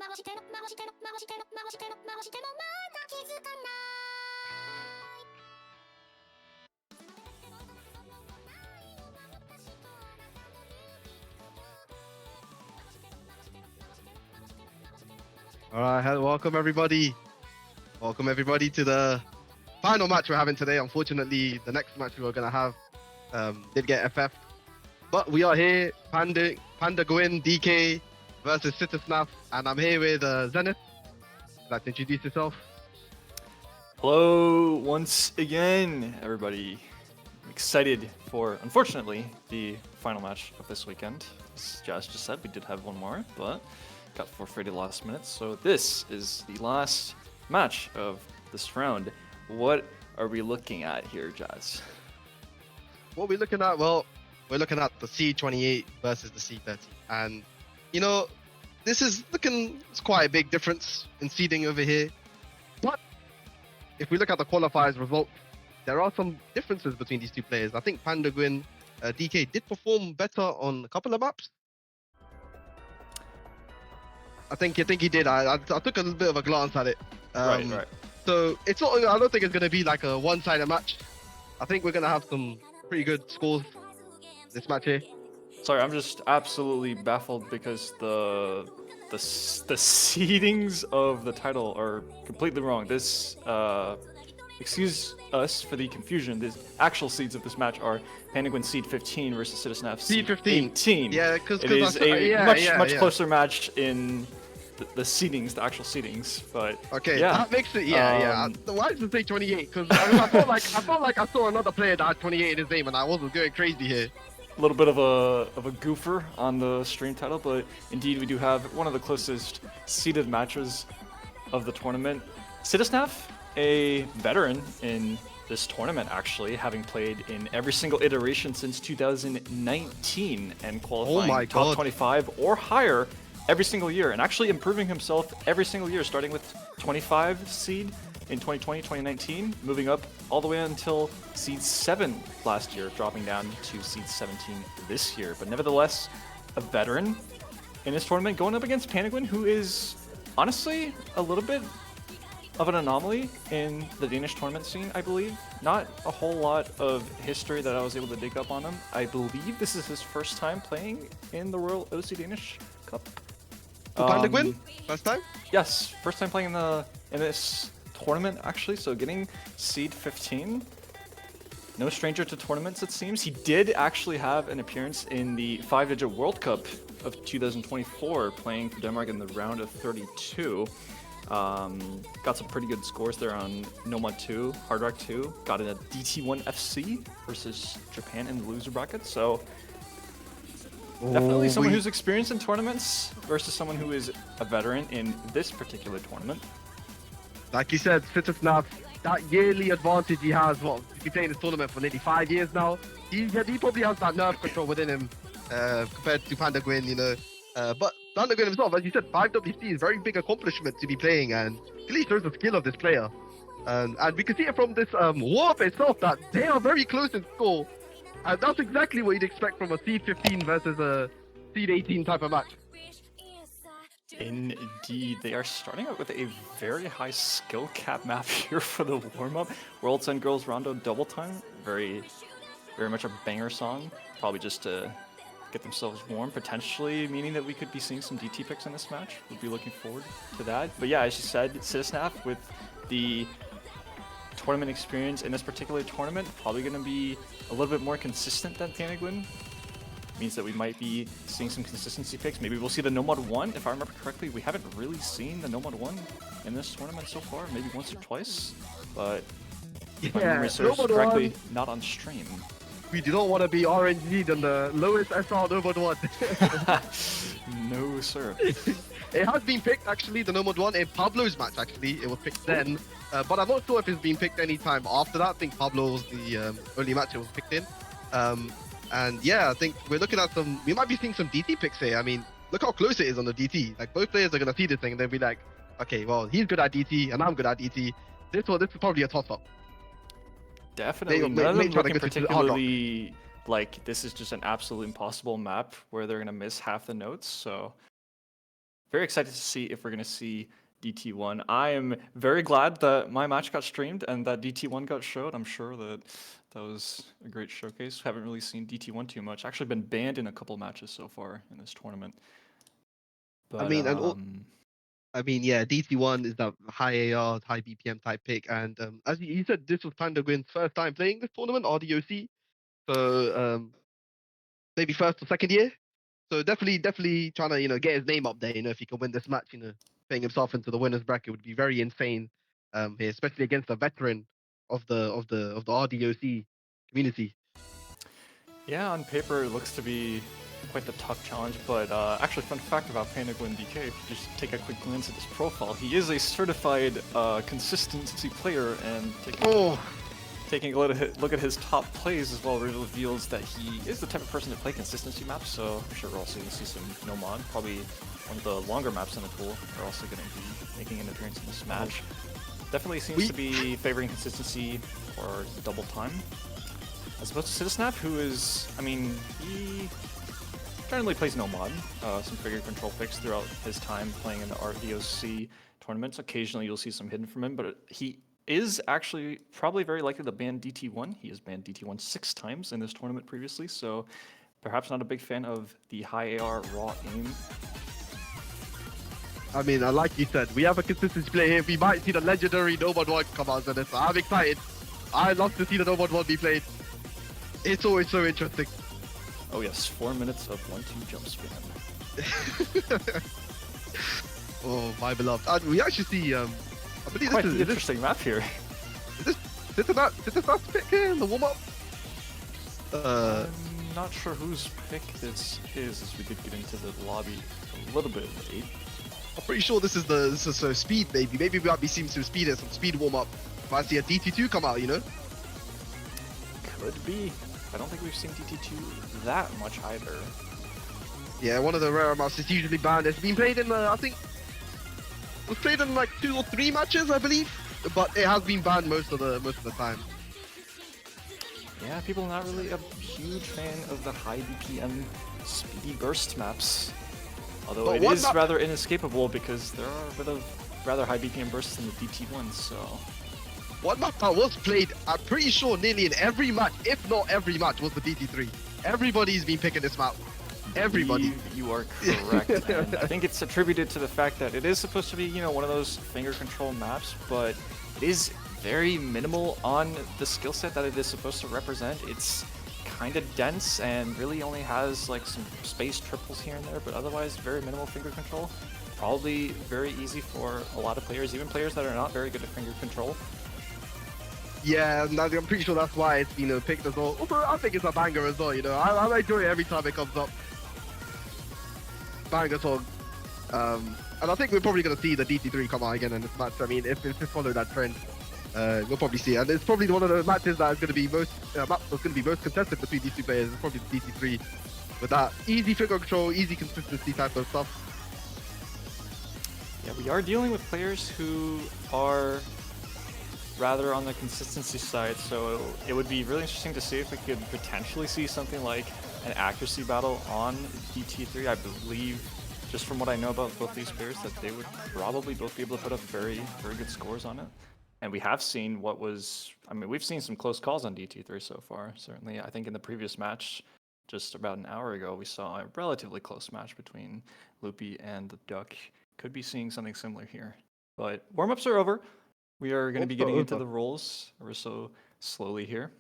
All right, welcome everybody. Welcome everybody to the final match we're having today. Unfortunately, the next match we were gonna have did get FF, but we are here. PandaguinDK versus Cittasnaf, and I'm here with Zenith. Would like to introduce yourself? Hello once again, everybody. I'm excited for, unfortunately, the final match of this weekend. As Jazz just said, we did have one more, but got forfeited last minute. So this is the last match of this round. What are we looking at here, Jazz? What we're looking at, well, we're looking at the C28 versus the C30, and you know, this is looking, it's quite a big difference in seeding over here. But if we look at the qualifiers results, there are some differences between these two players. I think PandaguinDK did perform better on a couple of maps. I think he did. I took a little bit of a glance at it. Right. So it's not. I don't think it's going to be like a one-sided match. I think we're going to have some pretty good scores this match here. Sorry, I'm just absolutely baffled because the seedings of the title are completely wrong. This excuse us for the confusion. The actual seeds of this match are Pandaguin seed 15 versus Cittasnaf seed 18. Yeah, because it is a much closer match in the seedings, the actual seedings. But okay, yeah, that makes it. Why does it say 28? Because I felt like I saw another player that had 28 in his name, and I wasn't going crazy here. A little bit of a goofer on the stream title, but indeed we do have one of the closest seeded matches of the tournament. Cittasnaf, a veteran in this tournament, actually, having played in every single iteration since 2019 and qualifying top 25 or higher every single year, and actually improving himself every single year, starting with 25 seed in 2020, 2019, moving up all the way until seed 7 last year, dropping down to seed 17 this year. But nevertheless, a veteran in this tournament, going up against Pandaguin, who is honestly a little bit of an anomaly in the Danish tournament scene, I believe. Not a whole lot of history that I was able to dig up on him. I believe this is his first time playing in the Royal OC Danish Cup. Pandaguin? First time? Yes, first time playing in this tournament, actually. So getting seed 15. No stranger to tournaments, it seems. He did actually have an appearance in the 5-digit World Cup of 2024, playing for Denmark in the round of 32. Got some pretty good scores there on Nomad 2, Hard Rock 2. Got in a DT1 FC versus Japan in the loser bracket. So definitely someone who's experienced in tournaments versus someone who is a veteran in this particular tournament. Like you said, Cittasnaf, that yearly advantage he has, he's been playing this tournament for nearly 5 years now. He probably has that nerve control within him compared to Pandaguin, you know. But Pandaguin himself, as you said, 5 WC is a very big accomplishment to be playing, and at least shows the skill of this player. And we can see it from this warp itself that they are very close in score. And that's exactly what you'd expect from a seed 15 versus a seed 18 type of match. Indeed, they are starting out with a very high skill cap map here for the warm-up. World's End Girls Rondo Double Time, very much a banger song, probably just to get themselves warm, potentially meaning that we could be seeing some DT picks in this match. We'll be looking forward to that. But yeah, as you said, Cittasnaf with the tournament experience in this particular tournament, probably going to be a little bit more consistent than Pandaguin. Means that we might be seeing some consistency picks. Maybe we'll see the Nomad 1, if I remember correctly. We haven't really seen the Nomad 1 in this tournament so far, maybe once or twice, but if my memory serves correctly, not on stream. We do not want to be RNG'd on the lowest SR Nomad 1. No, sir. It has been picked, actually, the Nomad 1, in Pablo's match, actually. It was picked then, but I'm not sure if it's been picked any time after that. I think Pablo was the only match it was picked in. And yeah, I think we're looking at we might be seeing some DT picks here. I mean, look how close it is on the DT. Like, both players are going to see this thing and they'll be like, okay, well, he's good at DT and I'm good at DT. This is probably a toss-up. Definitely. None of them looking particularly like this is just an absolutely impossible map where they're going to miss half the notes. So very excited to see if we're going to see DT1. I am very glad that my match got streamed and that DT1 got showed. I'm sure that that was a great showcase. Haven't really seen DT1 too much. Actually been banned in a couple matches so far in this tournament. But, I mean, yeah, DT1 is that high AR, high BPM type pick, and as you said, this was Pandaguin's first time playing this tournament, RDOC. So maybe first or second year. So definitely trying to get his name up there. If he can win this match, putting himself into the winners bracket would be very insane. Here, especially against a veteran of the RDOC community. yeah, on paper it looks to be quite the tough challenge, but actually, fun fact about PandaguinDK, if you just take a quick glance at his profile, he is a certified consistency player, and taking a look at his top plays as well reveals that he is the type of person to play consistency maps, so I'm sure we're also going to see some no mod, probably one of the longer maps in the pool are also going to be making an appearance in this match. Definitely seems to be favoring consistency or double time. As opposed to Cittasnaf, who is, I mean, he generally plays no mod, some figure control picks throughout his time playing in the RDOC tournaments. Occasionally you'll see some hidden from him, but he is actually probably very likely to ban DT1. He has banned DT1 6 times in this tournament previously, so perhaps not a big fan of the high AR raw aim. I mean, like you said, we have a consistency player here. We might see the legendary No Mod 1 come out of this. I'm excited. I love to see the No Mod 1 be played. It's always so interesting. Oh yes, 4 minutes of 1-2 jump spam. Oh, my beloved. And we actually see, I believe Quite this an interesting map here. Is this Cittasnaf's pick here in the warm-up? I'm not sure whose pick this is, as we did get into the lobby a little bit late. I'm pretty sure this is so speed, maybe. Maybe we might be seeing some speed warm-up. Might see a DT2 come out, Could be. I don't think we've seen DT2 that much either. Yeah, one of the rare maps is usually banned. It's been played in, I think, it was played in like 2 or 3 matches, I believe. But it has been banned most of the time. Yeah, people are not really a huge fan of the high BPM speedy burst maps. Although But it is rather inescapable because there are a bit of rather high BPM bursts in the DT1s, so... One map that was played, I'm pretty sure nearly in every match, if not every match, was the DT3. Everybody's been picking this map. Everybody. You are correct. And I think it's attributed to the fact that it is supposed to be, one of those finger control maps, but it is very minimal on the skill set that it is supposed to represent. It's kind of dense and really only has like some space triples here and there, but otherwise very minimal finger control. Probably very easy for a lot of players, even players that are not very good at finger control. Yeah, and I'm pretty sure that's why it's picked as well. Also, I think it's a banger as well. I enjoy it every time it comes up. Banger song. And I think we're probably gonna see the DT3 come out again in this match. I mean, if it's just follow that trend, we'll probably see it. And it's probably one of the matches that is gonna be most contested between these two players. It's probably the DT3 with that easy finger control, easy consistency type of stuff. Yeah, we are dealing with players who are rather on the consistency side, so it would be really interesting to see if we could potentially see something like an accuracy battle on DT3. I believe, just from what I know about both these players, that they would probably both be able to put up very, very good scores on it. And we have seen we've seen some close calls on DT3 so far, certainly. I think in the previous match, just about an hour ago, we saw a relatively close match between Loopy and the Duck. Could be seeing something similar here. But warm-ups are over. We are going to be getting into the rolls ever so slowly here.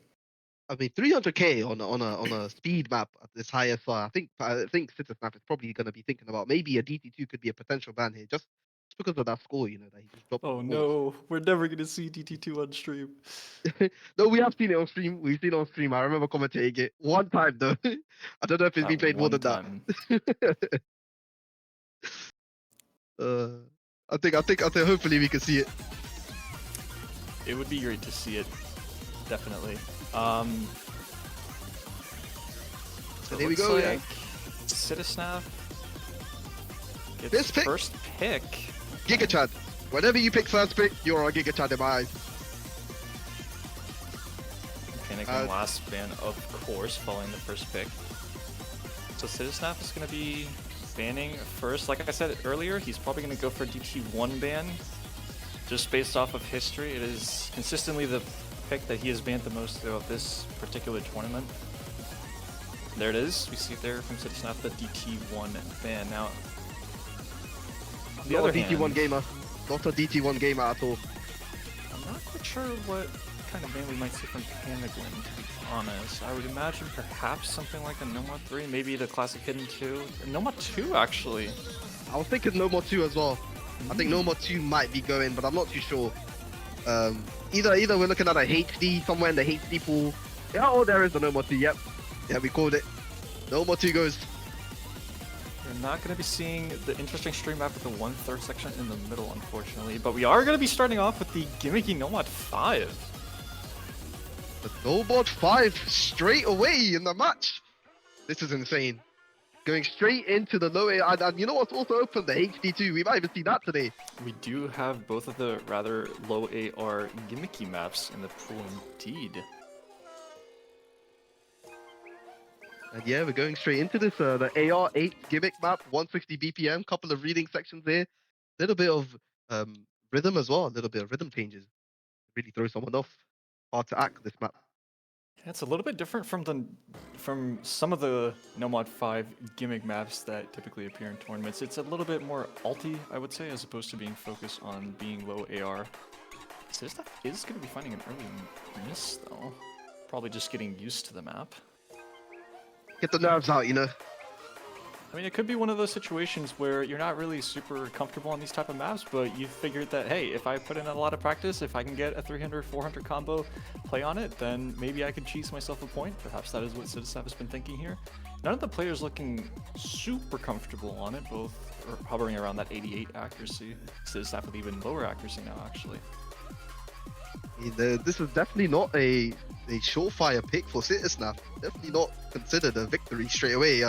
I mean, 300k on a speed map at this high SR. I think Cittasnaf is probably going to be thinking about maybe a DT2 could be a potential ban here, just because of that score, that he just dropped. Oh no, we're never going to see DT2 on stream. No, we have seen it on stream. We've seen it on stream. I remember commentating it one time though. I don't know if it's been played more than that. I think hopefully we can see it. It would be great to see it, definitely. So there we go. Like Cittasnaf gets this pick. First pick. Giga Chad. Whenever you pick first pick, you're on Giga Chad in my eyes. Panic last ban, of course, following the first pick. So Cittasnaf is going to be banning first. Like I said earlier, he's probably going to go for DT1 ban. Just based off of history, it is consistently the pick that he has banned the most throughout this particular tournament. There it is. We see it there from Cittasnaf, the DT1 ban. Now, on the other hand, DT1 gamer. Not a DT1 gamer at all. I'm not quite sure what kind of ban we might see from Pandaguin, to be honest. I would imagine perhaps something like a Nomad 3, maybe the classic Hidden 2. Nomad 2, actually. I was thinking Nomad 2 as well. I think Nomad 2 might be going, but I'm not too sure. Either we're looking at a HD somewhere in the HD pool. Yeah, oh, there is the Nomad 2, yep. Yeah, we called it. Nomad 2 goes. We're not going to be seeing the interesting stream map with the 1/3 section in the middle, unfortunately. But we are going to be starting off with the gimmicky Nomad 5. The Nomad 5 straight away in the match. This is insane. Going straight into the low A, and you know what's also open? The HD2. We might even see that today. We do have both of the rather low AR gimmicky maps in the pool indeed. And yeah, we're going straight into this. The AR8 gimmick map, 160 BPM, couple of reading sections there. Little bit of rhythm as well, a little bit of rhythm changes. Really throw someone off. Hard to act this map. It's a little bit different from some of the Nomad 5 gimmick maps that typically appear in tournaments. It's a little bit more ulti, I would say, as opposed to being focused on being low AR. Cittasnaf is going to be finding an early miss, though. Probably just getting used to the map. Get the nerves out, you know. I mean, it could be one of those situations where you're not really super comfortable on these type of maps, but you figured that, hey, if I put in a lot of practice, if I can get a 300, 400 combo play on it, then maybe I could cheese myself a point. Perhaps that is what Cittasnaf has been thinking here. None of the players looking super comfortable on it, both are hovering around that 88 accuracy. Cittasnaf with even lower accuracy now, actually. This is definitely not a surefire pick for Cittasnaf. Definitely not considered a victory straight away.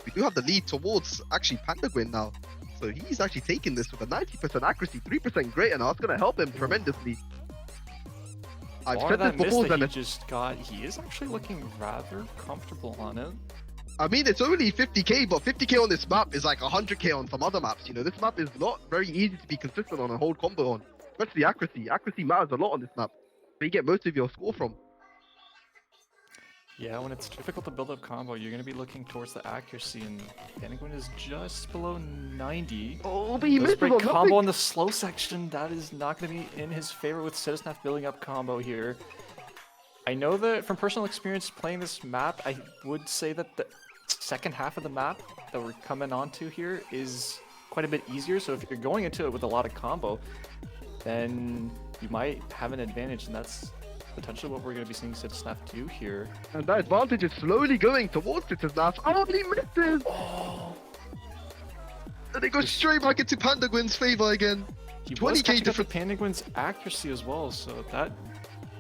We do have the lead towards actually Pandaguin now. So he's actually taking this with a 90% accuracy, 3% greater now. It's going to help him tremendously. I've said this before, he is actually looking rather comfortable on it. I mean, it's only 50k, but 50k on this map is like 100k on some other maps. You know, this map is not very easy to be consistent on and hold combo on, especially accuracy. Accuracy matters a lot on this map, where you get most of your score from. Yeah, when it's difficult to build up combo, you're going to be looking towards the accuracy, and Pandaguin is just below 90. Oh, but he missed break combo in the slow section. That is not going to be in his favor with Cittasnaf building up combo here. I know that from personal experience playing this map, I would say that the second half of the map that we're coming onto here is quite a bit easier. So if you're going into it with a lot of combo, then you might have an advantage, and that's potentially what we're going to be seeing Cittasnaf do here. And that advantage is slowly going towards Cittasnaf. Oh, he misses! Oh. And it goes straight back into Pandaguin's favor again. He was catching up with Pandaguin's accuracy as well, so that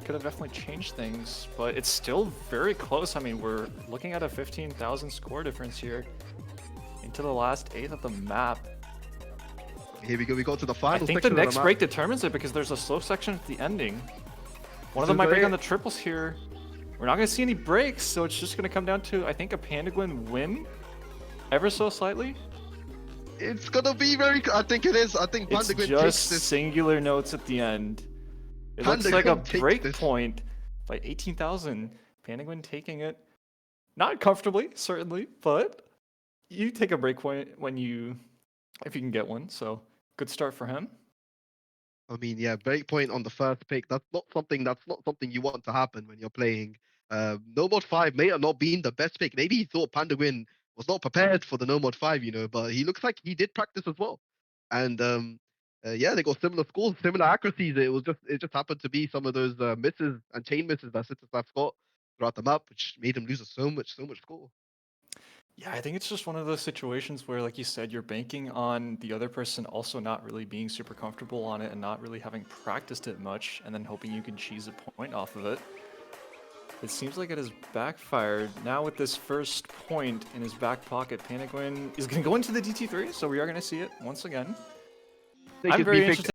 could have definitely changed things, but it's still very close. I mean, we're looking at a 15,000 score difference here into the last 8th of the map. Here we go, we go to the final section. I think the next break determines it because there's a slow section at the ending. One of them might break on the triples here. We're not going to see any breaks, so it's just going to come down to, I think, a Pandaguin win ever so slightly. It's going to be very... I think it is. I think Pandaguin takes this. Singular notes at the end. It looks like a break point by 18,000. Pandaguin taking it. Not comfortably, certainly, but you take a break point when if you can get one, so good start for him. I mean, yeah, break point on the first pick. That's not something you want to happen when you're playing. Nomad 5 may have not been the best pick. Maybe he thought Pandaguin was not prepared for the Nomad 5, you know, but he looks like he did practice as well. And yeah, they got similar scores, similar accuracies. It just happened to be some of those misses and chain misses that Cittasnaf got throughout the map, which made him lose so much score. Yeah, I think it's just one of those situations where, like you said, you're banking on the other person also not really being super comfortable on it and not really having practiced it much, and then hoping you can cheese a point off of it. It seems like it has backfired. Now with this first point in his back pocket, Pandaguin is going to go into the DT3, so we are going to see it once again. I'm very interested.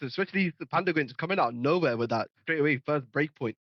Especially the Pandaguin just coming out of nowhere with that straight away first break point.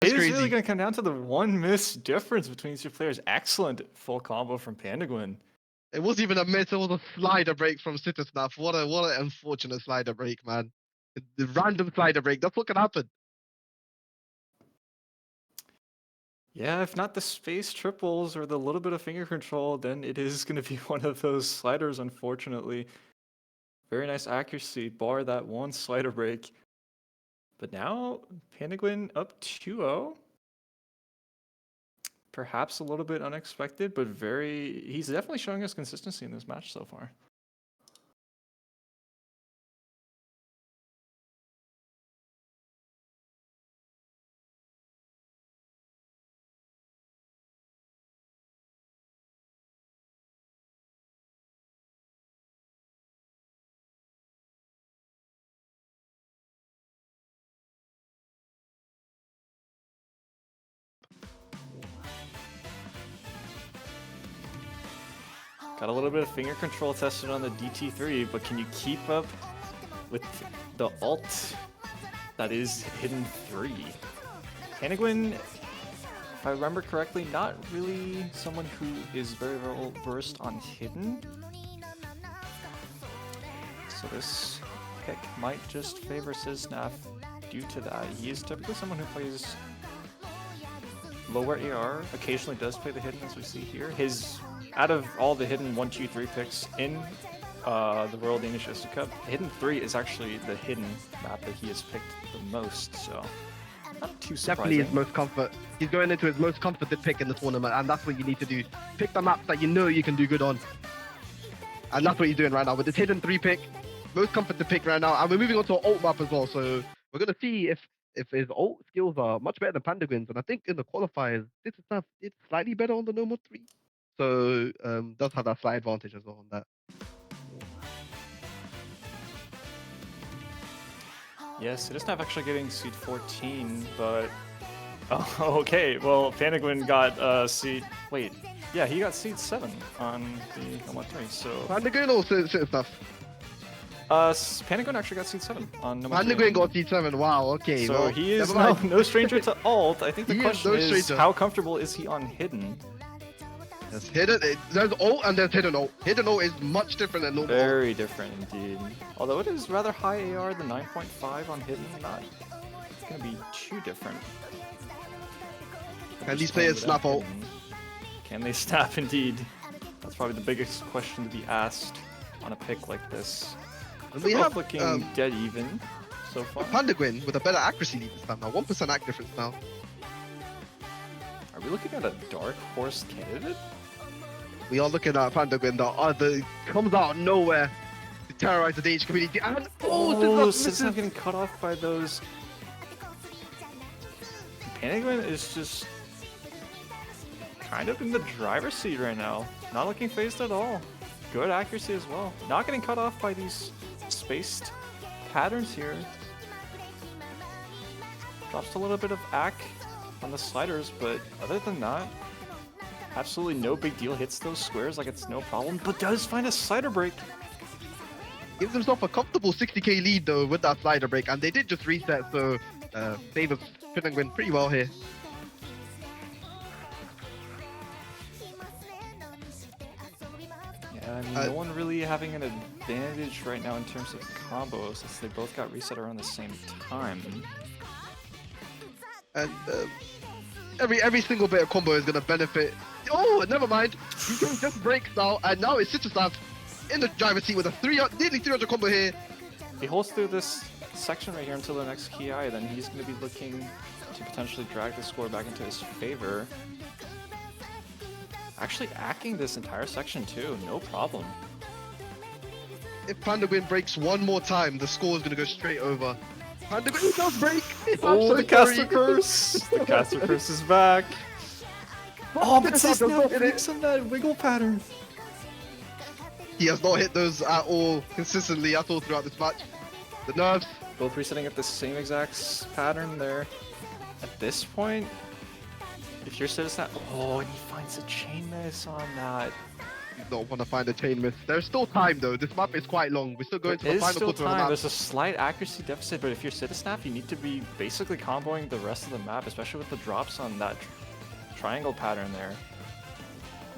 It is crazy. really going to come down to the one miss difference between these two players. Excellent full combo from Pandaguin. It wasn't even a miss, it was a slider break from Cittasnaf. What an unfortunate slider break, man. The random slider break, that's what can happen. Yeah, if not the space triples or the little bit of finger control, then it is going to be one of those sliders, unfortunately. Very nice accuracy, bar that one slider break. But now, Pandaguin up 2-0. Perhaps a little bit unexpected, but he's definitely showing us consistency in this match so far. Got a little bit of finger control tested on the DT3, but can you keep up with the ult that is hidden 3? Pandaguin, if I remember correctly, not really someone who is very well versed on hidden. So this pick might just favor Cittasnaf due to that. He is typically someone who plays lower AR, occasionally does play the hidden as we see here. Out of all the hidden 1, 2, 3 picks in the Royal Danish Osta Cup, hidden 3 is actually the hidden map that he has picked the most, so not too surprising. Definitely his most comfort. He's going into his most comforted pick in the tournament, and that's what you need to do. Pick the maps that you know you can do good on. And that's what he's doing right now with this hidden 3 pick. Most comforted pick right now. And we're moving on to an ult map as well, so we're going to see if his ult skills are much better than Pandaguin's. And I think in the qualifiers, this stuff it's slightly better on the Nomad 3. So does have that slight advantage as well on that. Yeah, Cittasnaf actually getting seed 14, but... Oh, okay, well, Pandaguin got seed... Wait, yeah, he got seed 7 on the Nomad 3, so... Pandaguin or Cittasnaf? Pandaguin actually got seed 7 on Nomad 3. Pandaguin got seed 7, wow, okay. So well, he is never no, mind. no stranger to alt. I think the He is question no is, stranger. how comfortable is he on hidden? There's hidden, there's ult and there's hidden ult. Hidden ult is much different than normal ult. Very different indeed. Although it is rather high AR, the 9.5 on hidden, not gonna be too different. Can these Just playing players snap without ult? hidden. Can they snap indeed? That's probably the biggest question to be asked on a pick like this. And They're we both have looking dead even so far. Pandaguin with a better accuracy lead this time now. 1% act difference now. Are we looking at a dark horse candidate? We are looking at Pandaguin that comes out of nowhere to terrorize the Danish community. And Cittasnaf getting cut off by those. Pandaguin is just kind of in the driver's seat right now. Not looking phased at all. Good accuracy as well. Not getting cut off by these spaced patterns here. Drops a little bit of AC on the sliders, but other than that, absolutely no big deal. Hits those squares like it's no problem, but does find a slider break. Gives himself a comfortable 60k lead though with that slider break, and they did just reset, so favors Pandaguin pretty well here. Yeah, I mean, no one really having an advantage right now in terms of combos, since they both got reset around the same time. And every single bit of combo is gonna benefit. Oh, never mind. He just breaks now, and now it's Cittasnaf in the driver's seat with a nearly 300 combo here. If he holds through this section right here until the next key eye, then he's going to be looking to potentially drag the score back into his favor. Actually acting this entire section too, no problem. If Pandaguin breaks one more time, the score is gonna go straight over. Pandaguin does break! Oh, the caster curse! The caster curse is back! Oh, but Cittasnaf breaks on that wiggle pattern! He has not hit those at all, consistently at all throughout this match. The nerves. Both resetting at the same exact pattern there. At this point, if you're Cittasnaf, oh, and he finds a chain miss on that. You don't want to find a chain miss. There's still time though. This map is quite long. We're still going to the final quarter of the map. There's a slight accuracy deficit, but if you're Cittasnaf, you need to be basically comboing the rest of the map, especially with the drops on that triangle pattern there.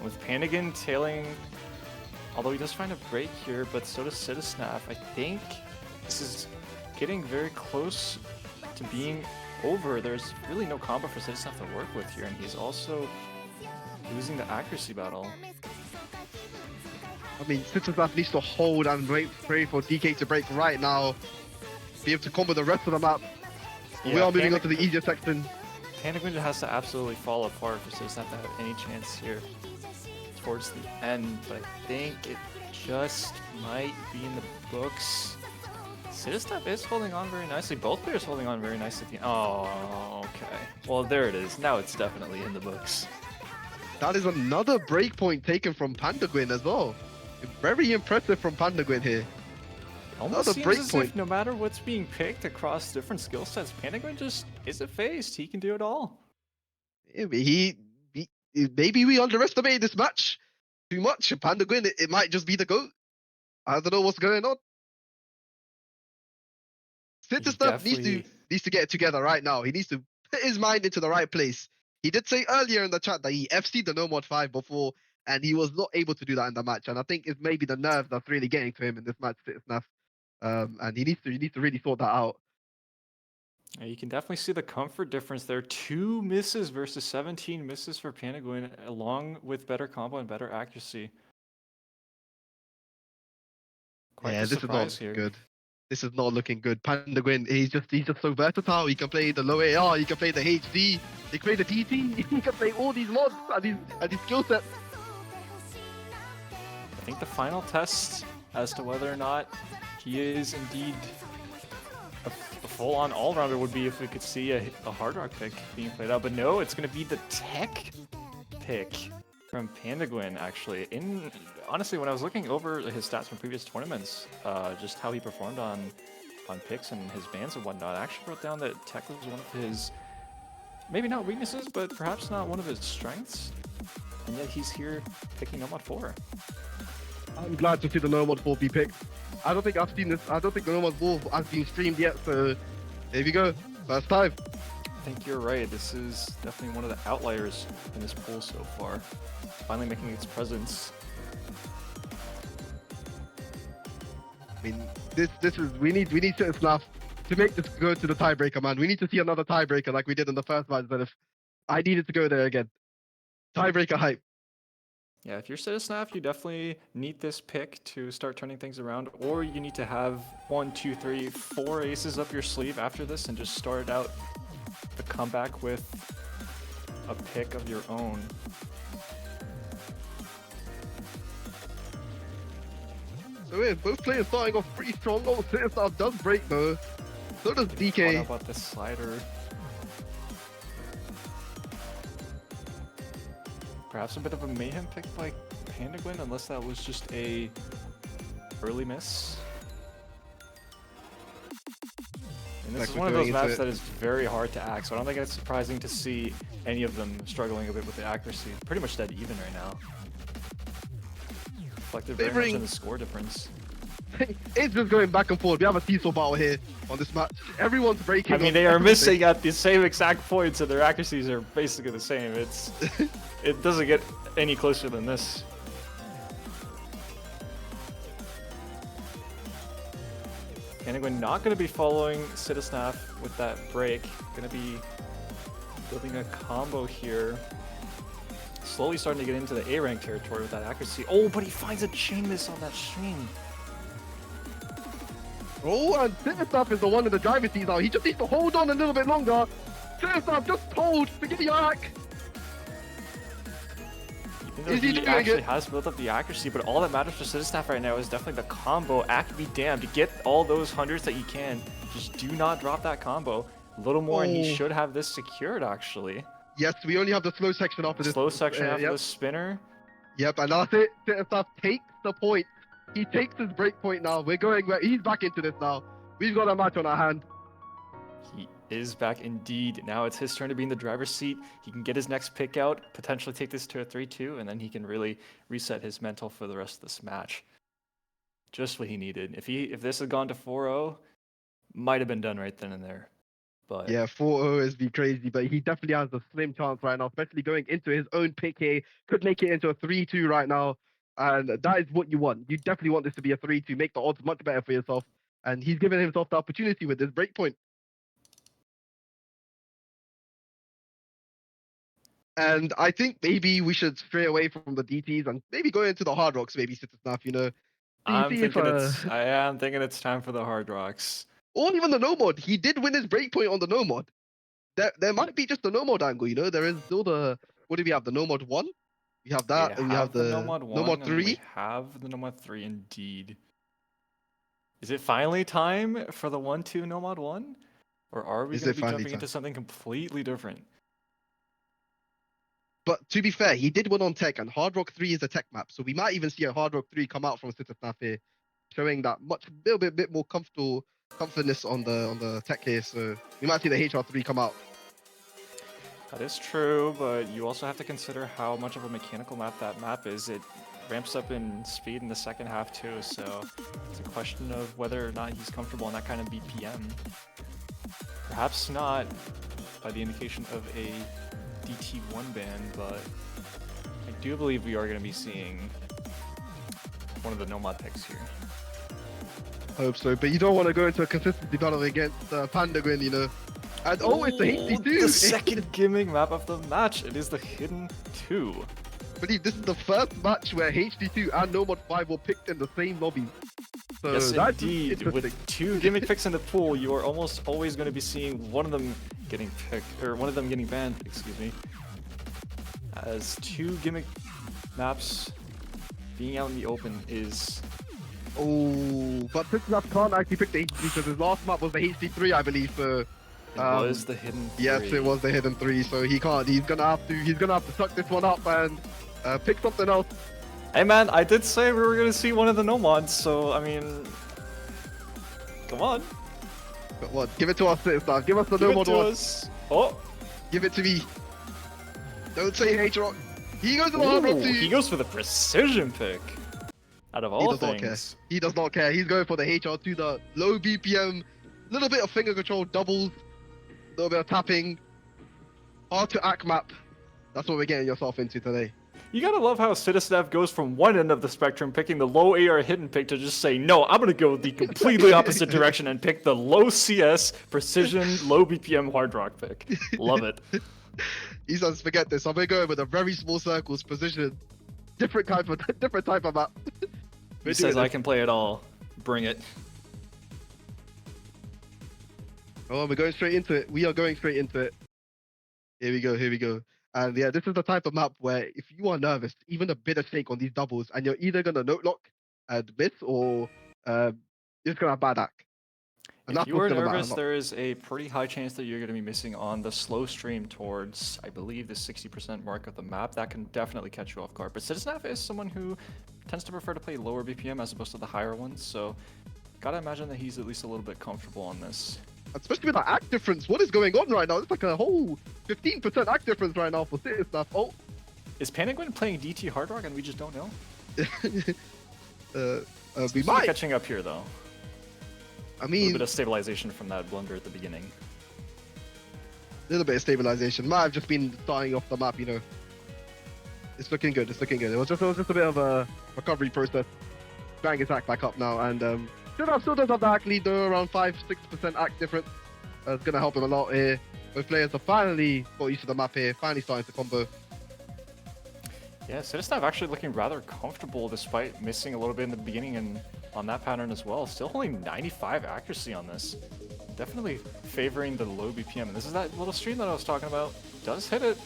With Pandaguin tailing, although he does find a break here, but so does Cittasnaf. I think this is getting very close to being over. There's really no combo for Cittasnaf to work with here, and he's also losing the accuracy battle. I mean, Cittasnaf needs to hold and wait for DK to break right now. Be able to combo the rest of the map. Yeah, We are moving on to the easier section. Pandaguin has to absolutely fall apart for Cittasnaf to have any chance here towards the end, but I think it just might be in the books. Cittasnaf is holding on very nicely. Both players holding on very nicely. Oh, okay. Well, there it is. Now it's definitely in the books. That is another breakpoint taken from Pandaguin as well. Very impressive from Pandaguin here. Almost Another seems as if breakpoint. no matter what's being picked across different skill sets, Pandaguin just isn't phased. He can do it all. Maybe we underestimated this match too much. Pandaguin, it might just be the GOAT. I don't know what's going on. Cittasnaf needs to get it together right now. He needs to put his mind into the right place. He did say earlier in the chat that he FC'd the No Mod 5 before, and he was not able to do that in the match. And I think it's maybe the nerves that's really getting to him in this match, Cittasnaf. And he needs to really sort that out. Yeah, you can definitely see the comfort difference there. 2 misses versus 17 misses for Pandaguin, along with better combo and better accuracy. Quite Yeah, the this is not surprise here. good. This is not looking good. Pandaguin, he's just so versatile. He can play the low AR, he can play the HD, he can play the TT, he can play all these mods and these skill sets. I think the final test as to whether or not he is indeed a full-on all-rounder would be if we could see a Hard Rock pick being played out. But no, it's going to be the tech pick from Pandaguin, actually. Honestly, when I was looking over his stats from previous tournaments, just how he performed on on picks and his bans and whatnot. I actually wrote down that tech was one of his, maybe not weaknesses, but perhaps not one of his strengths. And yet he's here picking Nomad 4. I'm glad to see the Nomad 4 be picked. I don't think I've seen this. I don't think the Nomad 4 has been streamed yet, so there we go. First time. I think you're right. This is definitely one of the outliers in this pool so far. Finally making its presence. I mean, this is we need Cittasnaf to make this go to the tiebreaker, man. We need to see another tiebreaker like we did in the first match. But if I needed to go there again, tiebreaker hype. Yeah, if you're Cittasnaf, you definitely need this pick to start turning things around, or you need to have 1, 2, 3, 4 aces up your sleeve after this and just start out the comeback with a pick of your own. So yeah, both players starting off pretty strong. Oh, Cittasnaf does break though. So does DK. What about this slider? Perhaps a bit of a mayhem pick by PandaguinDK, unless that was just a early miss. And this is one of those maps that is very hard to act, so I don't think it's surprising to see any of them struggling a bit with the accuracy. Pretty much dead even right now. Reflected very much on the score difference. It's just going back and forth. We have a seesaw battle here on this match. Everyone's breaking. I mean, they are missing at the same exact points, and their accuracies are basically the same. It doesn't get any closer than this. PandaguinDK not going to be following Cittasnaf with that break. Going to be building a combo here. Slowly starting to get into the A-rank territory with that accuracy. Oh, but he finds a chain miss on that stream. Oh, and Cittasnaf is the one in the driver's seat now. He just needs to hold on a little bit longer. Cittasnaf just told to give you back. Even though he actually has built up the accuracy, but all that matters for Cittasnaf right now is definitely the combo. Act be damned. To get all those hundreds that you can, just do not drop that combo. A little more, and he should have this secured, actually. Yes, we only have the slow section after this. Slow section after the spinner. Yep, and that's it. Cittasnaf takes the point. He takes his break point now. We're going where he's back into this now. We've got a match on our hand. He is back indeed. Now it's his turn to be in the driver's seat. He can get his next pick out, potentially take this to a 3-2, and then he can really reset his mental for the rest of this match. Just what he needed. If this had gone to 4-0, might have been done right then and there. But yeah, 4-0 is be crazy, but he definitely has a slim chance right now, especially going into his own pick here. Could make it into a 3-2 right now. And that is what you want. You definitely want this to be a 3-2, make the odds much better for yourself. And he's given himself the opportunity with this breakpoint. And I think maybe we should stray away from the DTs and maybe go into the Hard Rocks, maybe Cittasnaf, you know. I am thinking it's time for the Hard Rocks. Or even the no mod. He did win his breakpoint on the no mod. There might be just the no mod angle, you know. There is still the, what do we have? The no mod 1? We have that, and we have the Nomad 3. We have the Nomad 3 indeed. Is it finally time for the 1-2 Nomad 1? Or are we going to be jumping into something completely different? But to be fair, he did win on tech, and Hard Rock 3 is a tech map, so we might even see a Hard Rock 3 come out from Cittasnaf here, showing that little bit more comfortness on the tech here. So we might see the HR3 come out. That is true, but you also have to consider how much of a mechanical map that map is. It ramps up in speed in the second half too, so it's a question of whether or not he's comfortable in that kind of BPM. Perhaps not by the indication of a DT1 ban, but I do believe we are going to be seeing one of the Nomad picks here. Hope so, but you don't want to go into a consistency battle against PandaguinDK, you know. And it's the HD2! The second gimmick map of the match. It is the Hidden 2. I believe this is the first match where HD2 and Nomad 5 were picked in the same lobby. So yes, that's indeed. With 2 gimmick picks in the pool, you are almost always going to be seeing one of them getting picked, or one of them getting banned, excuse me. As 2 gimmick maps being out in the open is... Oh, but Cittasnaf can't actually pick the HD because his last map was the HD3, I believe, so... It was the Hidden 3. Yes, it was the Hidden 3, so he can't. He's gonna have to suck this one up and pick something else. Hey man, I did say we were gonna see one of the Nomads, so I mean, come on. What? Give it to us, Cittasnaf. Give us the Give no it to more. us. Oh. Give it to me. Don't say HROC. He goes to the Ooh, RO32. he goes for the precision pick. Out of He all does not care. things. He does not care. He's going for the HR2, the low BPM, little bit of finger control, doubles, little bit of tapping, hard to act map. That's what we're getting yourself into today. You gotta love how Cittasnaf goes from one end of the spectrum, picking the low AR hidden pick, to just say, no, I'm gonna go the completely opposite direction and pick the low CS, precision, low BPM hard rock pick. Love it. He says, forget this. I'm gonna go with a very small circles, position, different type of map. He says, I can play it all. Bring it. Oh, we're going straight into it. We are going straight into it. Here we go. Here we go. And yeah, this is the type of map where if you are nervous, even a bit of shake on these doubles, and you're either gonna note lock and miss, or you're just gonna have bad act. And If that's you are what's gonna matter nervous, a lot. there is a pretty high chance that you're going to be missing on the slow stream towards, I believe, the 60% mark of the map. That can definitely catch you off guard. But Cittasnaf is someone who tends to prefer to play lower BPM as opposed to the higher ones, so gotta imagine that he's at least a little bit comfortable on this. Especially with that act difference. What is going on right now? It's like a whole 15% act difference right now for Cittasnaf. Oh. Is Pandaguin playing DT Hard Rock and we just don't know? We Still might. catching up here, though. I A mean, little bit of stabilization from that blunder at the beginning. little bit of stabilization. Might have just been starting off the map, you know. It's looking good. It's looking good. It was just a bit of a recovery process. Trying his act back up now, and still does have the act lead though, around 5-6% act difference. It's gonna help him a lot here. Both players have finally got used to the map here. Finally starting to combo. Yeah, Cittasnaf actually looking rather comfortable despite missing a little bit in the beginning and on that pattern as well. Still only 95 accuracy on this. Definitely favoring the low BPM. And this is that little stream that I was talking about. Does hit it.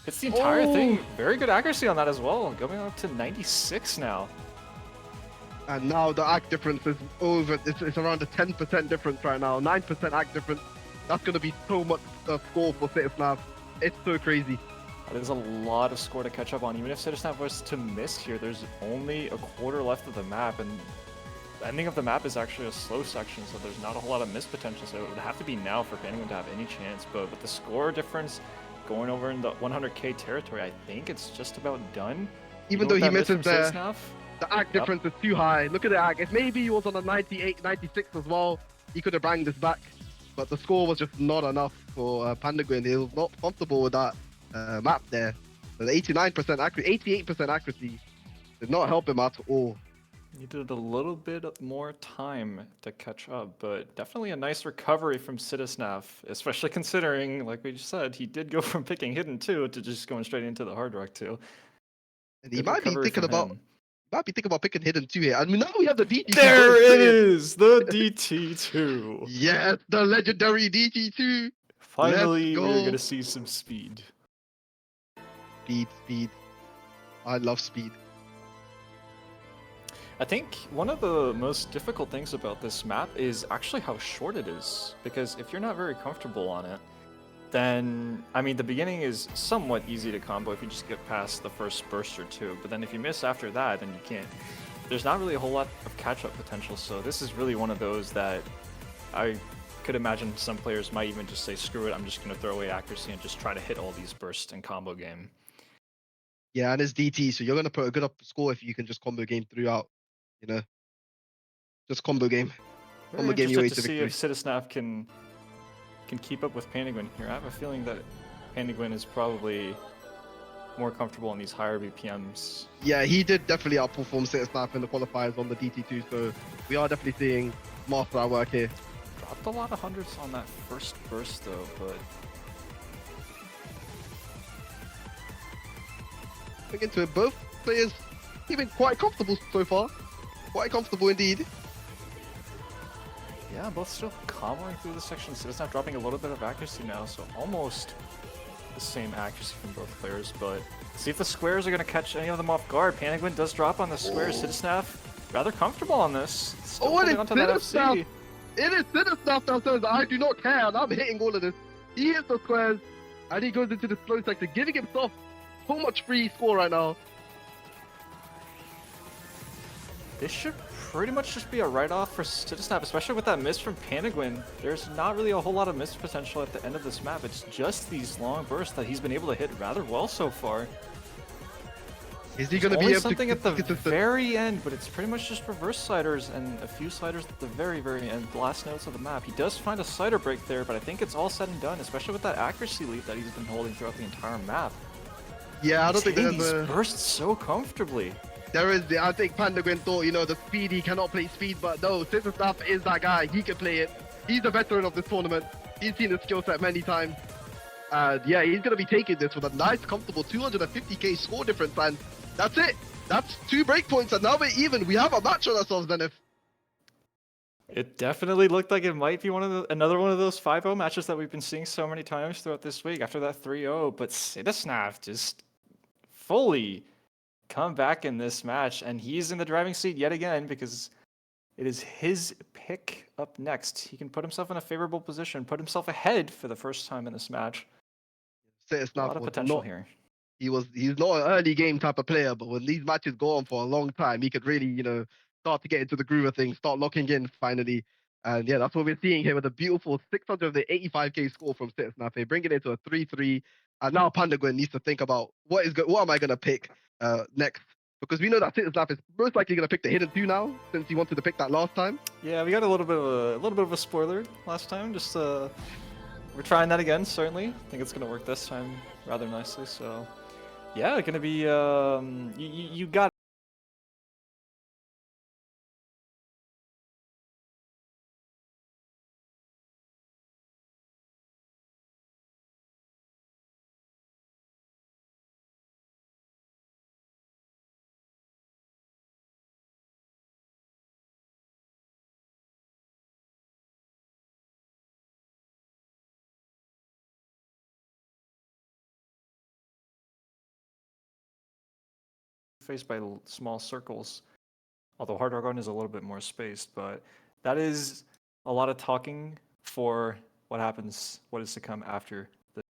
Hits the entire thing. Very good accuracy on that as well. Going up to 96 now. And now the act difference is over. It's around a 10% difference right now. 9% act difference. That's gonna be so much score for Cittasnaf. It's so crazy. There's a lot of score to catch up on. Even if Cittasnaf was to miss here, there's only a quarter left of the map, and the ending of the map is actually a slow section, so there's not a whole lot of miss potential, so it would have to be now for Pandaguin to have any chance. But with the score difference going over in the 100k territory, I think it's just about done. Even though he misses there, Cittasnaf, the act difference is too high. Look at the act. If maybe he was on a 98, 96 as well, he could have banged this back. But the score was just not enough for Pandaguin. He was not comfortable with that map there. The 89% accuracy, 88% accuracy did not help him at all. needed a little bit more time to catch up, but definitely a nice recovery from Cittasnaf, especially considering, like we just said, he did go from picking Hidden 2 to just going straight into the Hard Rock 2. And he Good might be recovery thinking from about him. picking Hidden 2 here. I mean, now we have the DT2. There it is, the DT2. Yes, the legendary DT2. Finally, Let's we're go. gonna see some speed. Speed. I love speed. I think one of the most difficult things about this map is actually how short it is, because if you're not very comfortable on it, then, I mean, the beginning is somewhat easy to combo if you just get past the first burst or two, but then if you miss after that, then you can't. There's not really a whole lot of catch-up potential, so this is really one of those that I could imagine some players might even just say, screw it, I'm just going to throw away accuracy and just try to hit all these bursts in combo game. Yeah, and it's DT, so you're gonna put a good up score if you can just combo game throughout. You know, just combo game. Very Combo game your way interested to to see victory. if Cittasnaf can keep up with Pandaguin here. I have a feeling that Pandaguin is probably more comfortable in these higher BPMs. Yeah, he did definitely outperform Cittasnaf in the qualifiers on the DT2, so we are definitely seeing master our work here. Dropped a lot of hundreds on that first burst though, but Looking into it, both players even quite comfortable so far. Quite comfortable indeed. yeah, both still comboing through the section. Cittasnaf dropping a little bit of accuracy now, so almost the same accuracy from both players, but see if the squares are going to catch any of them off guard. Pandaguin does drop on the squares. Cittasnaf rather comfortable on this. Still Oh, and holding it's onto that FC. It is Cittasnaf that says, I do not care, and I'm hitting all of this. He hits the squares, and he goes into the slow sector, giving himself so much free score right now. This should pretty much just be a write-off for Cittasnaf, especially with that miss from Pandaguin. There's not really a whole lot of miss potential at the end of this map. It's just these long bursts that he's been able to hit rather well so far. Is he going to be Only able something to at the very end, but it's pretty much just reverse sliders and a few sliders at the very, very end, last notes of the map. He does find a slider break there, but I think it's all said and done, especially with that accuracy lead that he's been holding throughout the entire map. Yeah, I don't think Hitting there's these bursts so comfortably. There is, I think Pandaguin thought, you know, the speed, he cannot play speed, but no, Cittasnaf is that guy. He can play it. He's a veteran of this tournament. He's seen his skill set many times. And yeah, he's going to be taking this with a nice, comfortable 250k score difference, and that's it. That's 2 breakpoints, and now we're even. We have a match on ourselves, then. If It definitely looked like it might be another one of those 5-0 matches that we've been seeing so many times throughout this week after that 3-0, but Cittasnaf just fully come back in this match, and he's in the driving seat yet again because it is his pick up next. He can put himself in a favorable position, put himself ahead for the first time in this match. A lot of potential here. He's not an early game type of player, but when these matches go on for a long time, he could really, you know, start to get into the groove of things, start locking in finally. And yeah, that's what we're seeing here with a beautiful 685k score from Cittasnaf, bringing it to a 3-3. And now Pandaguin needs to think about what am I going to pick next? Because we know that Cittasnaf is most likely going to pick the hidden 2 now, since he wanted to pick that last time. Yeah, we got a little bit of a spoiler last time. Just we're trying that again. Certainly, I think it's going to work this time rather nicely. So yeah, going to be you got. Faced by small circles, although Hard Rock is a little bit more spaced, but that is a lot of talking for what is to come after the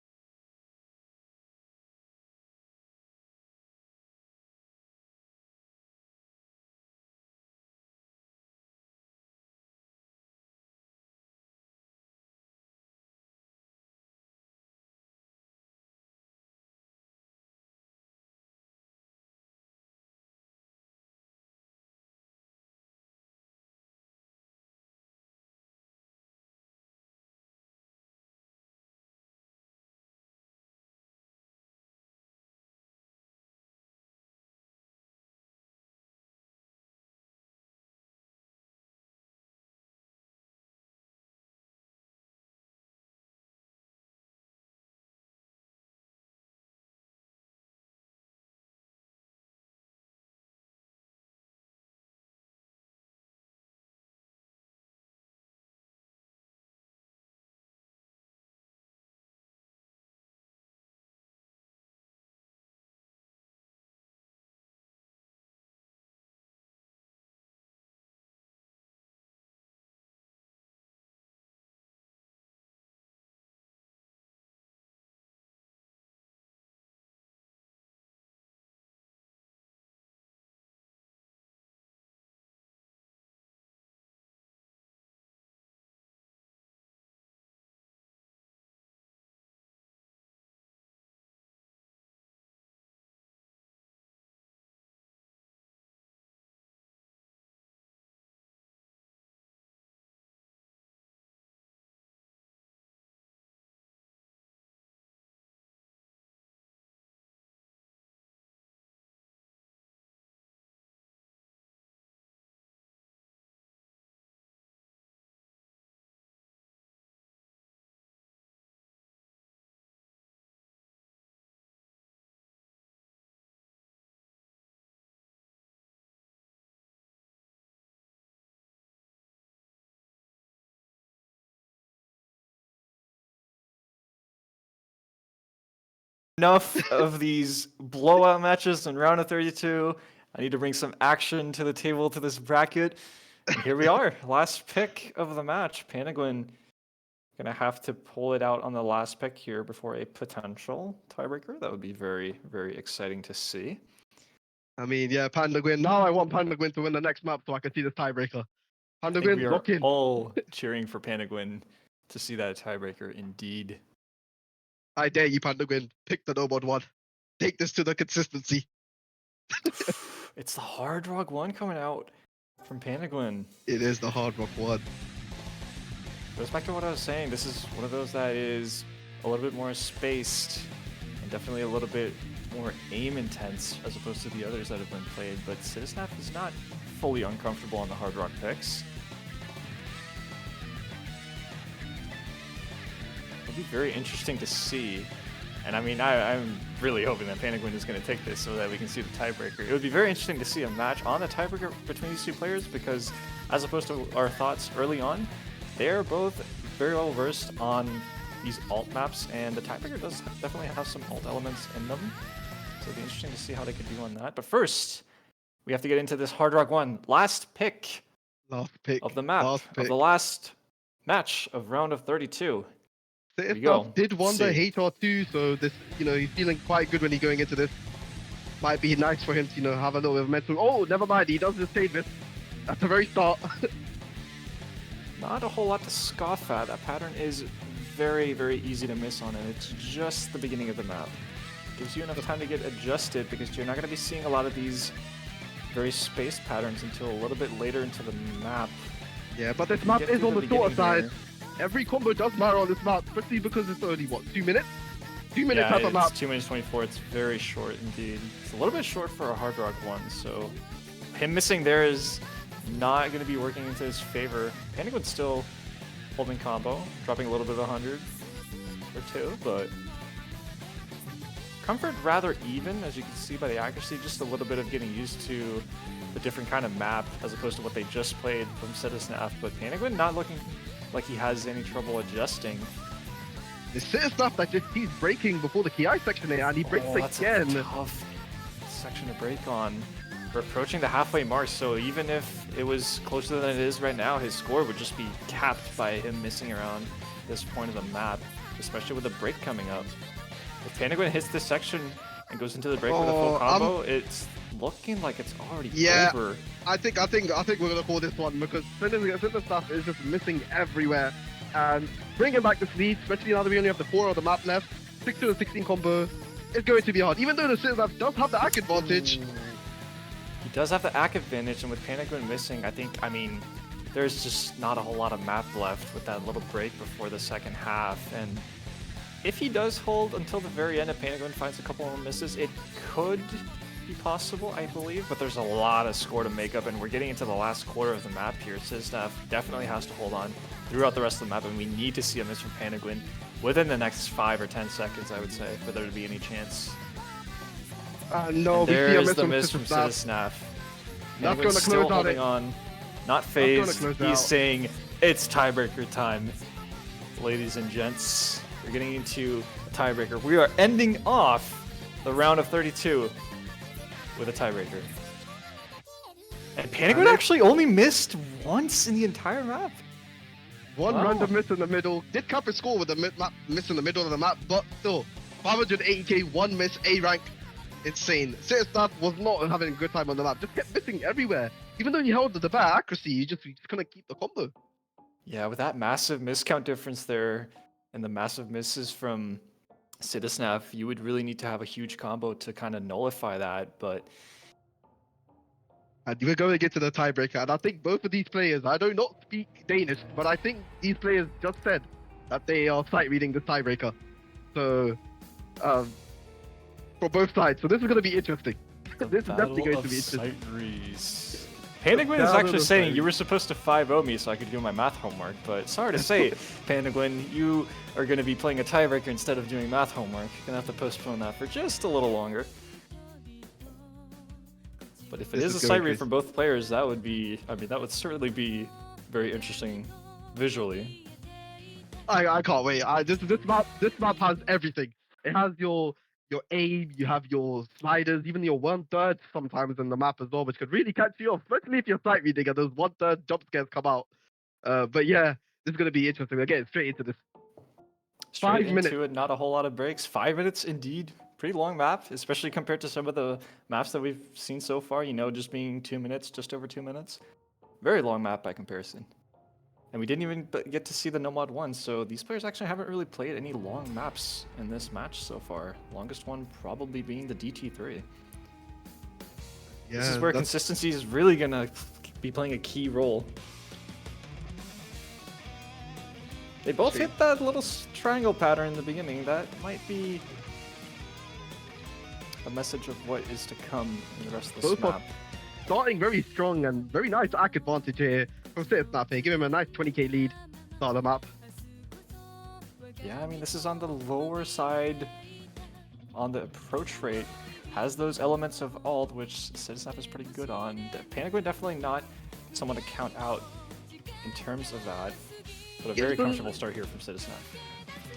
enough of these blowout matches in round of 32. I need to bring some action to the table to this bracket. And here we are, last pick of the match. Pandaguin gonna have to pull it out on the last pick here before a potential tiebreaker. That would be very, very exciting to see. I mean, yeah, Pandaguin. Now I want Pandaguin to win the next map so I can see this tiebreaker. I think we Pandaguin, are lock in. all cheering for PandaguinDK to see that tiebreaker indeed. I dare you, Pandaguin. Pick the no-mod one. Take this to the consistency. It's the Hard Rock 1 coming out from PandaguinDK. It is the Hard Rock one. Goes back to what I was saying. This is one of those that is a little bit more spaced and definitely a little bit more aim intense as opposed to the others that have been played. But Cittasnaf is not fully uncomfortable on the Hard Rock picks. It'll be very interesting to see. And I mean, I'm really hoping that PandaguinDK is going to take this so that we can see the tiebreaker. It would be very interesting to see a match on the tiebreaker between these two players because, as opposed to our thoughts early on, they're both very well versed on these alt maps, and the tiebreaker does definitely have some alt elements in them. So it'll be interesting to see how they could do on that. But first, we have to get into this Hard Rock 1 last pick of the map of the last match of round of 32. Cittasnaf did wonder HR2, so this, he's feeling quite good when he's going into this. Might be nice for him to, have a little bit of mental. Oh, never mind, he does just save this at the very start. Not a whole lot to scoff at. That pattern is very, very easy to miss on, and it's just the beginning of the map. Gives you enough time to get adjusted because you're not going to be seeing a lot of these very spaced patterns until a little bit later into the map. Yeah, but this map is on the shorter side. Every combo does matter on this map, especially because it's only, what, 2 minutes? 2 minutes at the map. 2 minutes 24. It's very short indeed. It's a little bit short for a Hard Rock 1, so him missing there is not going to be working into his favor. PandaguinDK still holding combo, dropping a little bit of 100 or 2, but comfort rather even, as you can see by the accuracy. Just a little bit of getting used to the different kind of map as opposed to what they just played from Cittasnaf, but PandaguinDK not looking like he has any trouble adjusting. The Cittasnaf that just keeps breaking before the KI section there, and he breaks again. That's a tough section to break on. We're approaching the halfway mark, so even if it was closer than it is right now, his score would just be capped by him missing around this point of the map, especially with the break coming up. If PandaguinDK hits this section and goes into the break with a full combo, it's looking like it's already over. I think we're gonna call this one because Cittasnaf is just missing everywhere, and bringing back this lead, especially now that we only have the 4 on the map left, 6 to 16 combo, is going to be hard. Even though the Cittasnaf does have the AC advantage. He does have the AC advantage, and with PandaguinDK missing, I mean, there's just not a whole lot of map left with that little break before the second half, and if he does hold until the very end and PandaguinDK finds a couple more misses, it could be possible, I believe, but there's a lot of score to make up, and we're getting into the last quarter of the map here. Cittasnaf definitely has to hold on throughout the rest of the map, and we need to see a miss from PandaguinDK within the next 5 or 10 seconds, I would say, for there to be any chance. No, we see a miss from Cittasnaf. That's going to still close holding on, not phased. He's saying it's tiebreaker time. Ladies and gents, we're getting into a tiebreaker. We are ending off the round of 32 with a tiebreaker. And PandaguinDK actually only missed once in the entire map. One random miss in the middle. Did cap his score with a miss in the middle of the map, but still, 580k, 1 miss, A rank. Insane. Cittasnaf was not having a good time on the map. Just kept missing everywhere. Even though he held the better accuracy, you just couldn't keep the combo. Yeah, with that massive miscount difference there, and the massive misses from Cittasnaf, you would really need to have a huge combo to kind of nullify that, but... And we're going to get to the tiebreaker, and I think both of these players, I do not speak Danish, but I think these players just said that they are sight reading the tiebreaker. So, for both sides. So this is going to be interesting. This is definitely going to be interesting. PandaguinDK is actually saying you were supposed to 5-0 me so I could do my math homework, but sorry to say, PandaguinDK, you are going to be playing a tiebreaker instead of doing math homework. You're going to have to postpone that for just a little longer. But if it is a sight read from both players, that would be, that would certainly be very interesting visually. I can't wait. This map has everything. It has your aim, you have your sliders, even your 1/3 sometimes in the map as well, which could really catch you off, especially if you're sight reading and those 1/3 jump scares come out. But yeah, this is going to be interesting. We're getting straight into this. Straight into it, not a whole lot of breaks. 5 minutes indeed Pretty long map, especially compared to some of the maps that we've seen so far, you know, just being 2 minutes, just over 2 minutes. Very long map by comparison. And we didn't even get to see the No Mod 1, so these players actually haven't really played any long maps in this match so far. Longest one probably being the DT3. Yeah, this is where consistency is really going to be playing a key role. They both hit that little triangle pattern in the beginning. That might be a message of what is to come in the rest of this map. Starting very strong and very nice ACK advantage here from Cittasnaf here. Give him a nice 20k lead. Start the map. Yeah, I mean, this is on the lower side on the approach rate. Has those elements of ult, which Cittasnaf is pretty good on. Pandaguin definitely not someone to count out in terms of that. But a very comfortable start here from Cittasnaf.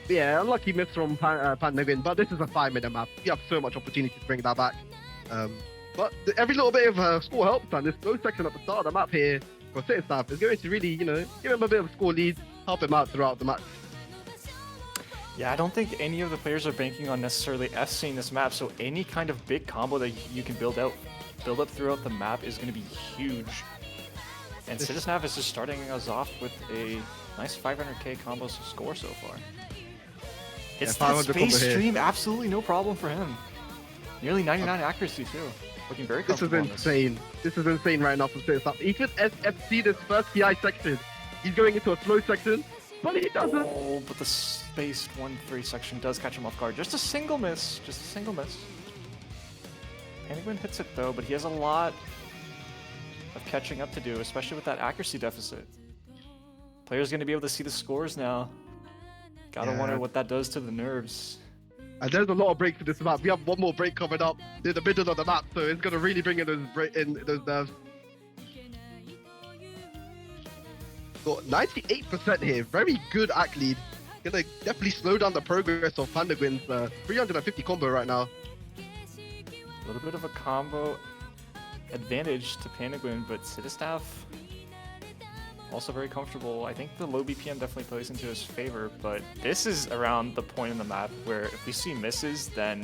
Yeah, unlucky miss from Pandaguin, but this is a 5-minute map. You have so much opportunity to bring that back. But every little bit of score helps, and this slow section at the start of the map here for Cittasnaf is going to really, you know, give him a bit of a score lead, help him out throughout the match. Yeah, I don't think any of the players are banking on necessarily F-seeing this map, so any kind of big combo that you can build up throughout the map is going to be huge. And Cittasnaf is just starting us off with a nice 500k combo score so far. It's that space stream, absolutely no problem for him. Nearly 99 accuracy too. Looking very comfortable. This is insane. This is insane right now from Cittasnaf. He could SFC this first PI section. He's going into a slow section, but he doesn't. Oh, but the spaced 1-3 section does catch him off guard. Just a single miss. Just a single miss. Pandaguin hits it though, but he has a lot of catching up to do, especially with that accuracy deficit. Player's going to be able to see the scores now. Gotta wonder what that does to the nerves. And there's a lot of breaks in this map. We have one more break coming up in the middle of the map, so it's going to really bring in those nerves. So 98% here, very good ACK lead. Gonna definitely slow down the progress of Pandaguin's 350 combo right now. A little bit of a combo advantage to Pandaguin, but Cittasnaf also very comfortable. I think the low BPM definitely plays into his favor, but this is around the point in the map where if we see misses, then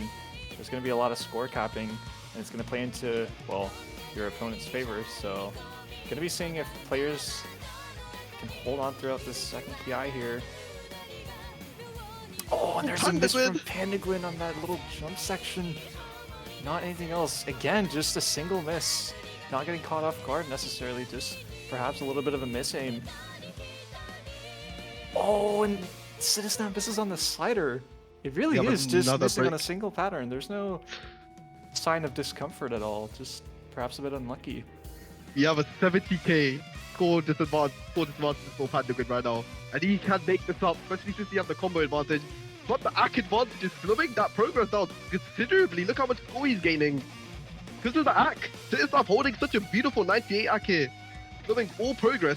there's going to be a lot of score capping, and it's going to play into, well, your opponent's favor. So going to be seeing if players can hold on throughout this second PI here. Oh, and there's a miss from Pandaguin on that little jump section. Not anything else. Again, just a single miss. Not getting caught off guard necessarily, just perhaps a little bit of a miss-aim. Oh, and Cittasnaf misses on the slider. It really is just missing on a single pattern. There's no sign of discomfort at all, just perhaps a bit unlucky. We have a 70k score disadvantage for Pandaguin right now. And he can make this up, especially since he has the combo advantage. But the ACK advantage is slowing that progress down considerably. Look how much score he's gaining. Because of the ACK. Cittasnaf holding such a beautiful 98 ACK here. Slowing all progress.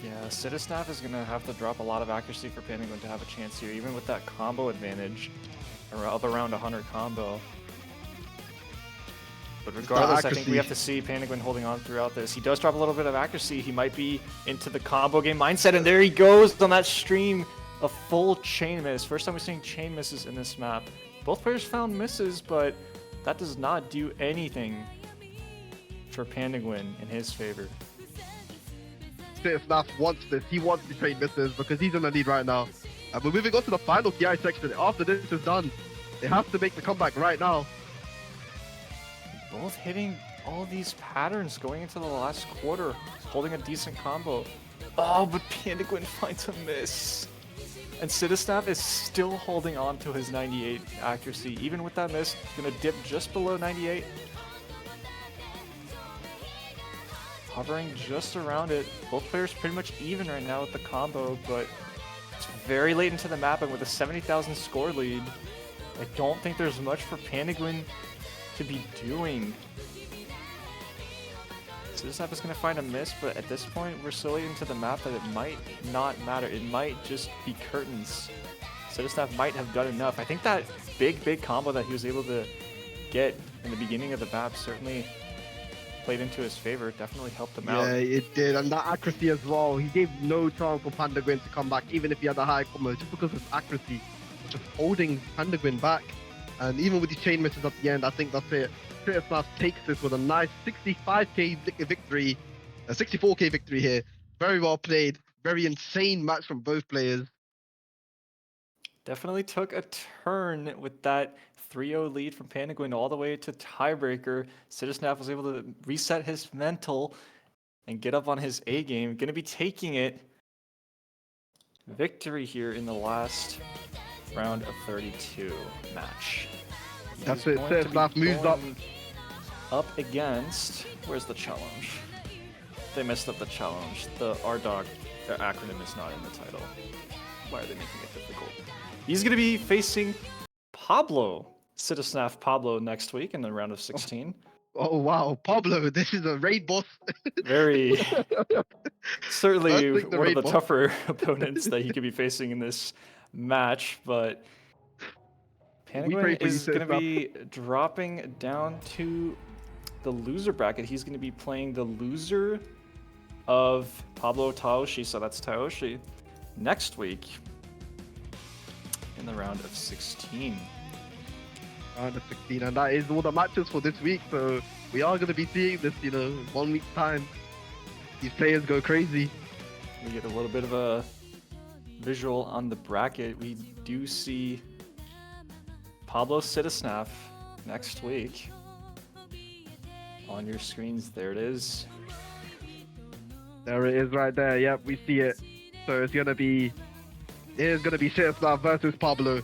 Yeah, Cittasnaf is going to have to drop a lot of accuracy for Pandaguin to have a chance here, even with that combo advantage of around 100 combo. But regardless, I think we have to see Pandaguin holding on throughout this. He does drop a little bit of accuracy. He might be into the combo game mindset, and there he goes on that stream. A full chain miss. First time we're seeing chain misses in this map. Both players found misses, but that does not do anything for Pandaguin in his favor. Cittasnaf wants this. He wants to trade misses because he's in the lead right now. And we're moving on to the final PI section. After this is done, they have to make the comeback right now. Both hitting all these patterns going into the last quarter, holding a decent combo. Oh, but Pandaguin finds a miss. And Cittasnaf is still holding on to his 98 accuracy. Even with that miss, he's going to dip just below 98. Hovering just around it. Both players pretty much even right now with the combo, but it's very late into the map, and with a 70,000 score lead, I don't think there's much for Pandaguin to be doing. Cittasnaf is going to find a miss, but at this point, we're so late into the map that it might not matter. It might just be curtains. Cittasnaf might have done enough. I think that big combo that he was able to get in the beginning of the map certainly played into his favor. Definitely helped him out. Yeah, it did. And that accuracy as well. He gave no chance for Pandaguin to come back, even if he had a high combo, just because of his accuracy. Just holding Pandaguin back. And even with the chain misses at the end, I think that's it. Cittasnaf takes this with a nice 65k victory, a 64k victory here. Very well played. Very insane match from both players. Definitely took a turn with that 3-0 lead from Pandaguin all the way to tiebreaker. Cittasnaf was able to reset his mental and get up on his A game. Going to be taking it. Victory here in the last round of 32 match. That's it. Cittasnaf moves up against. Where's the challenge? They messed up the challenge. The RDOC, their acronym is not in the title. Why are they making it difficult? He's going to be facing Pablo, Cittasnaf Pablo, next week in the round of 16. Oh wow, Pablo, this is a raid boss. Very, certainly one of the boss. tougher opponents that he could be facing in this match, but Pandaguin is going to be dropping down to the loser bracket. He's going to be playing the loser of Pablo Taoshi, so that's Taoshi, next week in the round of 16. Round of 16, and that is all the matches for this week. So we are going to be seeing this, you know, 1 week's time. These players go crazy. We get a little bit of a visual on the bracket. We do see Pablo Cittasnaf next week on your screens. There it is. There it is right there. Yep, we see it. So it's gonna be Cittasnaf versus Pablo.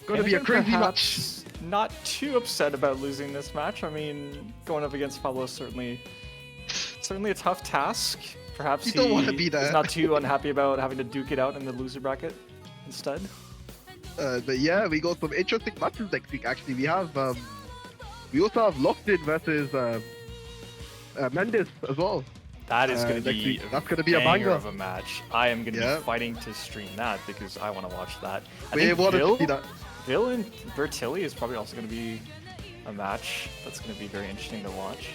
Gonna be a crazy match. Not too upset about losing this match. I mean, going up against Pablo is certainly a tough task. Perhaps you don't want to be there. He's not too unhappy about having to duke it out in the loser bracket instead. But yeah, we got some interesting matches next week. Actually, we also have Locked-In versus Mendes as well. That is going to be that's going to be a banger of a match. I am going to be fighting to stream that because I want to watch that. We want to see that. Vil and Bertilli is probably also going to be a match that's going to be very interesting to watch.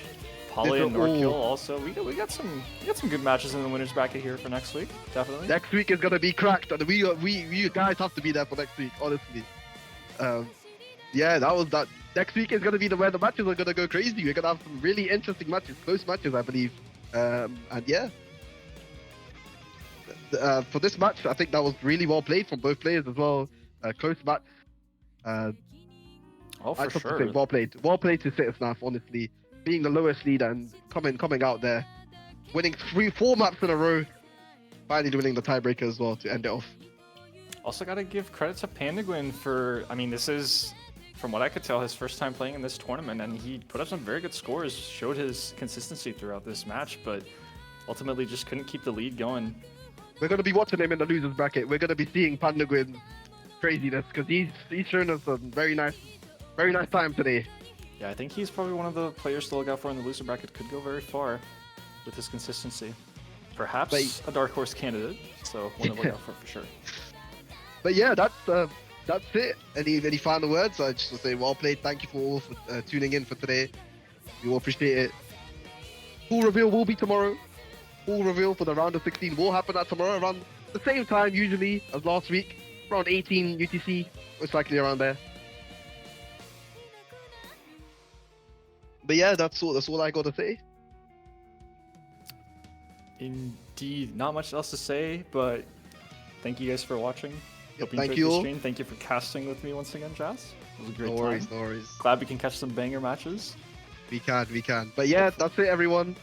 Poly and Northkill also. We got some good matches in the winners bracket here for next week. Definitely. Next week is going to be cracked, and we guys have to be there for next week. Honestly, yeah, that. Next week is going to be where the matches are going to go crazy. We're going to have some really interesting matches, close matches, I believe. And yeah, for this match, I think that was really well played from both players as well. Close match. Oh, for sure. Well played to Cittasnaf, honestly. Being the lowest leader and coming out there, winning 4 maps in a row, finally winning the tiebreaker as well to end it off. Also got to give credit to Pandaguin for, I mean, this is, from what I could tell, his first time playing in this tournament, and he put up some very good scores, showed his consistency throughout this match, but ultimately just couldn't keep the lead going. We're going to be watching him in the losers bracket. We're going to be seeing Pandaguin's craziness because he's shown us a very nice time today. Yeah, I think he's probably one of the players to look out for in the loser bracket. Could go very far with his consistency. Perhaps a dark horse candidate, so one to look out for sure. But yeah, that's it. Any final words? I just want to say well played. Thank you all for tuning in for today. We all appreciate it. Full reveal will be tomorrow. Full reveal for the round of 16 will happen at tomorrow around the same time usually as last week, around 18 UTC, most likely around there. But yeah, that's all I got to say. Indeed, not much else to say, but thank you guys for watching. Yep, Hope you enjoyed the stream. Thank you for casting with me once again, Jazz. It was a great time. No worries. Glad we can catch some banger matches. We can. But yeah, that's it, everyone.